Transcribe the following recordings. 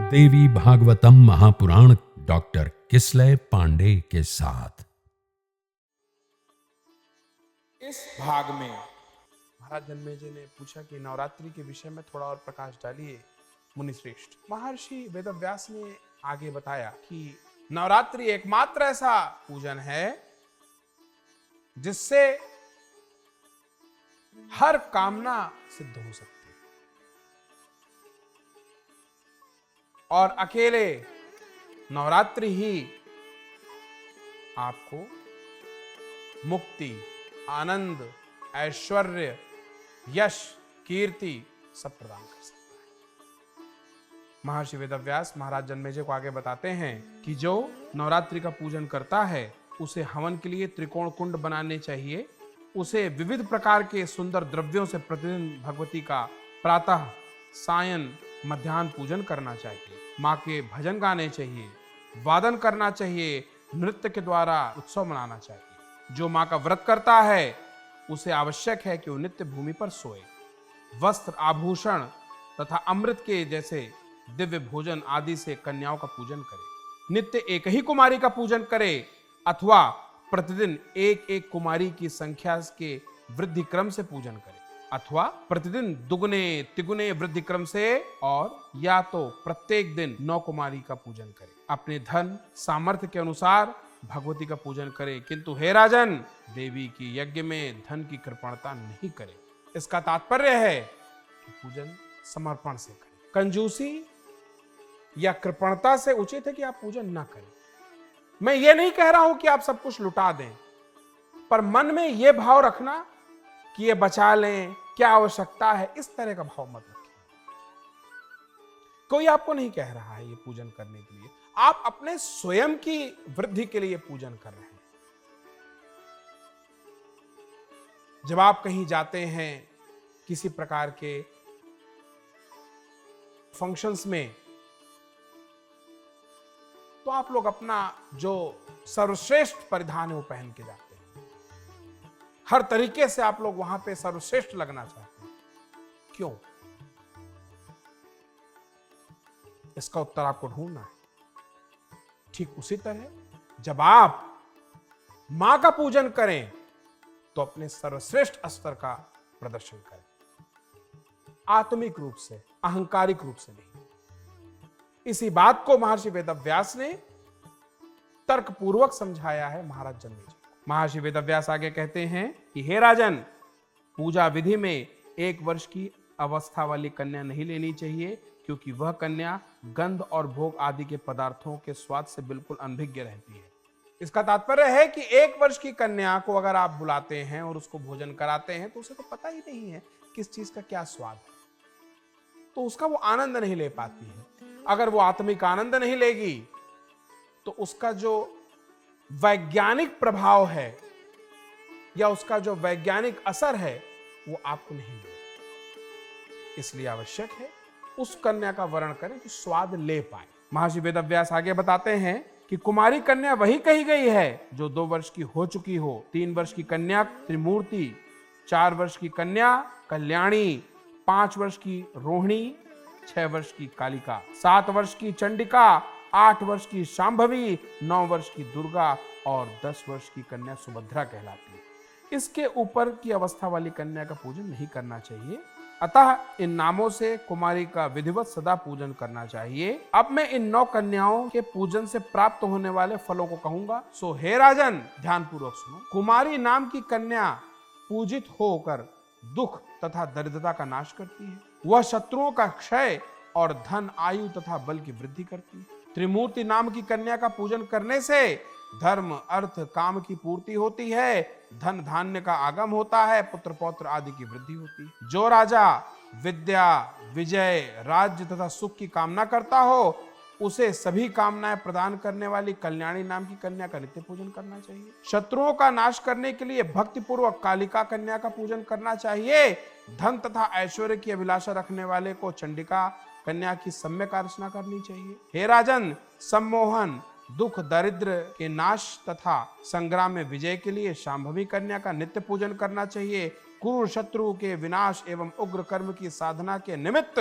देवी Bhagavatam Mahapuran doctor Kislay Pandey के साथ। इस भाग में महाराज जन्मेजय ने पूछा कि नवरात्रि के विषय में थोड़ा और प्रकाश डालिए मुनिश्रेष्ठ। महर्षि वेदव्यास ने आगे बताया कि नवरात्रि एकमात्र ऐसा पूजन है जिससे हर कामना सिद्ध हो सकती है और अकेले नवरात्रि ही आपको मुक्ति, आनंद, ऐश्वर्य, यश, कीर्ति सब प्रदान कर सकता है। महर्षि वेदव्यास महाराज जन्मेजय को आगे बताते हैं कि जो नवरात्रि का पूजन करता है उसे हवन के लिए त्रिकोण कुंड बनाने चाहिए, उसे विविध प्रकार के सुंदर द्रव्यों से प्रतिदिन भगवती का प्रातः, सायं, मध्याह्न पूजन करना चाहिए। माँ के भजन गाने चाहिए, वादन करना चाहिए, नृत्य के द्वारा उत्सव मनाना चाहिए। जो माँ का व्रत करता है उसे आवश्यक है कि वो नित्य भूमि पर सोए, वस्त्र, आभूषण तथा अमृत के जैसे दिव्य भोजन आदि से कन्याओं का पूजन करे, नित्य एक ही कुमारी का पूजन करे अथवा प्रतिदिन एक एक कुमारी की संख्या के वृद्धि क्रम से पूजन करे, अथवा प्रतिदिन दुगुने तिगुने वृद्धि क्रम से, और या तो प्रत्येक दिन 9 कुमारी का पूजन करे। अपने धन सामर्थ्य के अनुसार भगवती का पूजन करे, किंतु हे राजन, देवी की यज्ञ में धन की कृपणता नहीं करे। इसका तात्पर्य है कि पूजन समर्पण से करें। कंजूसी या कृपणता से उचित है कि आप पूजन ना करें। मैं ये नहीं कह रहा हूं कि आप सब कुछ लुटा दें, पर मन में यह भाव रखना कि ये बचा लें, क्या आवश्यकता है, इस तरह का भाव मत रखें। कोई आपको नहीं कह रहा है ये पूजन करने के लिए, आप अपने स्वयं की वृद्धि के लिए पूजन कर रहे हैं। जब आप कहीं जाते हैं किसी प्रकार के फंक्शंस में, तो आप लोग अपना जो सर्वश्रेष्ठ परिधान है वो पहन के जाते हैं। हर तरीके से आप लोग वहां पे सर्वश्रेष्ठ लगना चाहते हैं। क्यों? इसका उत्तर आपको ढूंढना है। ठीक उसी तरह जब आप मां का पूजन करें तो अपने सर्वश्रेष्ठ स्तर का प्रदर्शन करें, आत्मिक रूप से, अहंकारिक रूप से नहीं। इसी बात को महर्षि वेदव्यास ने तर्कपूर्वक समझाया है महाराज जन्मेजय को। महर्षि वेदव्यास आगे कहते हैं कि हे राजन, पूजा विधि में 1 वर्ष की अवस्था वाली कन्या नहीं लेनी चाहिए, क्योंकि वह कन्या गंध और भोग आदि के पदार्थों के स्वाद से बिल्कुल अनभिज्ञ रहती है। इसका तात्पर्य है कि 1 वर्ष की कन्या को अगर आप बुलाते हैं और उसको भोजन कराते हैं तो उसे तो पता ही नहीं है किस चीज का क्या स्वाद है, तो उसका वो आनंद नहीं ले पाती है। अगर वो आत्मिक आनंद नहीं लेगी तो उसका जो वैज्ञानिक प्रभाव है या उसका जो वैज्ञानिक असर है वो आपको नहीं मिलेगा। इसलिए आवश्यक है उस कन्या का वर्ण करें जो स्वाद ले पाए। महर्षि वेदव्यास आगे बताते हैं कि कुमारी कन्या वही कही गई है जो 2 वर्ष की हो चुकी हो, 3 वर्ष की कन्या त्रिमूर्ति, 4 वर्ष की कन्या कल्याणी, 5 वर्ष की रोहिणी, 6 वर्ष की कालिका, 7 वर्ष की चंडिका, 8 वर्ष की शांभवी, 9 वर्ष की दुर्गा और 10 वर्ष की कन्या सुभद्रा कहलाती है। इसके ऊपर की अवस्था वाली कन्या का पूजन नहीं करना चाहिए। अतः इन नामों से कुमारी का विधिवत सदा पूजन करना चाहिए। अब मैं इन 9 कन्याओं के पूजन से प्राप्त होने वाले फलों को कहूंगा। सो हे राजन, ध्यान पूर्वक सुनो। कुमारी नाम की कन्या पूजित होकर दुख तथा दरिद्रता का नाश करती है। वह शत्रुओं का क्षय और धन, आयु तथा बल की वृद्धि करती है। त्रिमूर्ति नाम की कन्या का पूजन करने से धर्म, अर्थ, काम की पूर्ति होती है, धन धान्य का आगम होता है, पुत्र पौत्र आदि की वृद्धि होती है। जो राजा विद्या, विजय, राज्य तथा सुख की कामना करता हो उसे सभी कामनाएं प्रदान करने वाली कल्याणी नाम की कन्या का नित्य पूजन करना चाहिए। शत्रुओं का नाश करने के लिए भक्ति पूर्वक कालिका कन्या का पूजन करना चाहिए। धन तथा ऐश्वर्य की अभिलाषा रखने वाले को चंडिका कन्या की सम्यक अर्चना करनी चाहिए। हे राजन, सम्मोहन, दुख, दरिद्र के नाश तथा संग्राम में विजय के लिए शांभवी कन्या का नित्य पूजन करना चाहिए। क्रूर शत्रु के विनाश एवं उग्र कर्म की साधना के निमित्त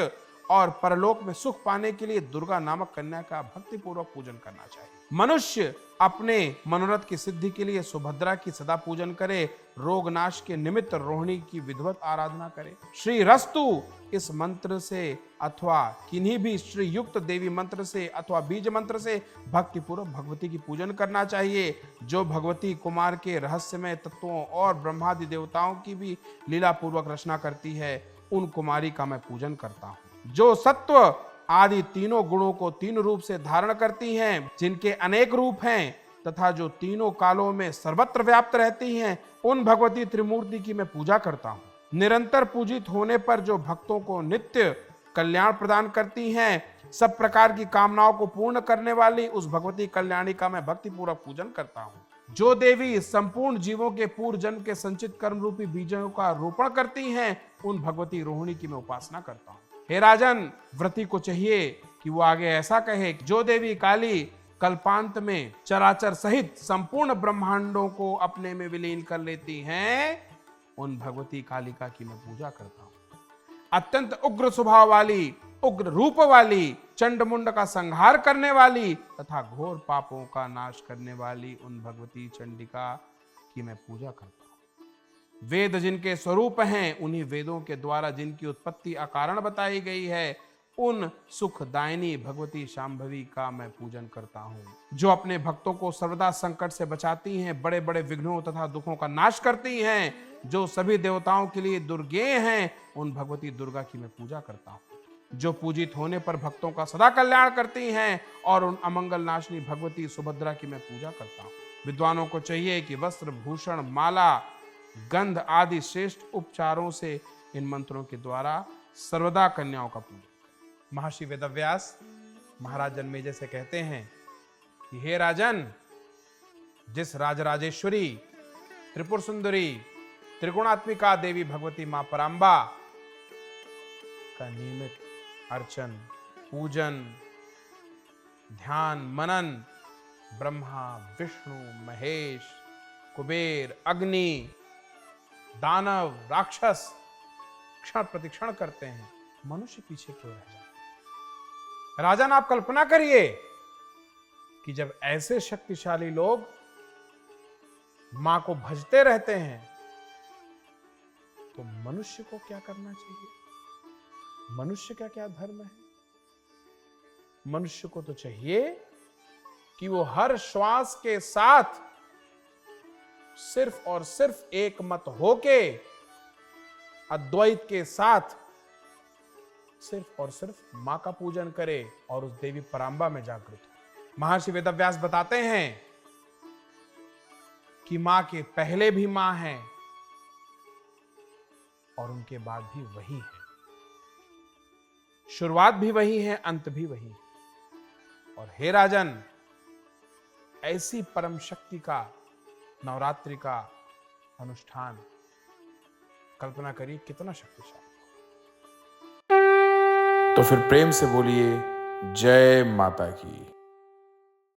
और परलोक में सुख पाने के लिए दुर्गा नामक कन्या का भक्तिपूर्वक पूजन करना चाहिए। मनुष्य अपने मनोरथ की सिद्धि के लिए सुभद्रा की सदा पूजन करे, रोग नाश के निमित्त रोहिणी की विधिवत आराधना करे। श्री रस्तु इस मंत्र से अथवा किन्हीं भी श्री युक्त देवी मंत्र से अथवा बीज मंत्र से भक्तिपूर्वक भगवती की पूजन करना चाहिए। जो भगवती कुमार के रहस्यमय तत्वों और ब्रह्मादि देवताओं की भी लीला पूर्वक रचना करती है, उन कुमारी का मैं पूजन करता हूँ। जो सत्व आदि तीनों गुणों को तीन रूप से धारण करती हैं, जिनके अनेक रूप हैं तथा जो तीनों कालों में सर्वत्र व्याप्त रहती हैं, उन भगवती त्रिमूर्ति की मैं पूजा करता हूँ। निरंतर पूजित होने पर जो भक्तों को नित्य कल्याण प्रदान करती हैं, सब प्रकार की कामनाओं को पूर्ण करने वाली उस भगवती कल्याणी का मैं भक्तिपूर्वक पूजन करता हूँ। जो देवी संपूर्ण जीवों के पूर्व जन्म के संचित कर्म रूपी बीजों का रोपण करती हैं, उन भगवती रोहिणी की मैं उपासना करता हूँ। हे राजन, व्रती को चाहिए कि वो आगे ऐसा कहे, जो देवी काली कल्पांत में चराचर सहित संपूर्ण ब्रह्मांडों को अपने में विलीन कर लेती हैं, उन भगवती कालिका की मैं पूजा करता हूँ। अत्यंत उग्र स्वभाव वाली, उग्र रूप वाली, चंडमुंड का संहार करने वाली तथा घोर पापों का नाश करने वाली उन भगवती चंडिका की मैं पूजा करता हूँ। वेद जिनके स्वरूप हैं, उन्हीं वेदों के द्वारा जिनकी उत्पत्ति अकारण बताई गई है, उन सुखदायिनी भगवती शांभवी का मैं पूजन करता हूँ। जो अपने भक्तों को सर्वदा संकट से बचाती हैं, बड़े बड़े विघ्नों तथा दुखों का नाश करती हैं, जो सभी देवताओं के लिए दुर्गेय हैं, उन भगवती दुर्गा की मैं पूजा करता हूँ। जो पूजित होने पर भक्तों का सदा कल्याण करती हैं, और उन अमंगल नाशनी भगवती सुभद्रा की मैं पूजा करता हूँ। विद्वानों को चाहिए कि वस्त्र, भूषण, माला, गंध आदि श्रेष्ठ उपचारों से इन मंत्रों के द्वारा सर्वदा कन्याओं का पूजन करें। महर्षि वेदव्यास महाराज जन्मेजय से कहते हैं कि हे राजन, जिस राजराजेश्वरी, त्रिपुर सुंदरी, त्रिगुणात्मिका देवी भगवती मां परांबा का नियमित अर्चन, पूजन, ध्यान, मनन ब्रह्मा, विष्णु, महेश, कुबेर, अग्नि, दानव, राक्षस क्षण प्रतिक्षण करते हैं, मनुष्य पीछे क्यों रह जाते हैं? राजन, आप कल्पना करिए कि जब ऐसे शक्तिशाली लोग मां को भजते रहते हैं, तो मनुष्य को क्या करना चाहिए? मनुष्य का क्या धर्म है? मनुष्य को तो चाहिए कि वो हर श्वास के साथ सिर्फ और सिर्फ एक मत होके अद्वैत के साथ सिर्फ और सिर्फ मां का पूजन करे और उस देवी परांबा में जागृत हो। महर्षि वेदव्यास बताते हैं कि मां के पहले भी मां है और उनके बाद भी वही है। शुरुआत भी वही है, अंत भी वही है। और हे राजन, ऐसी परम शक्ति का नवरात्रि का अनुष्ठान कल्पना करिए कितना शक्तिशाली। तो फिर प्रेम से बोलिए जय माता की।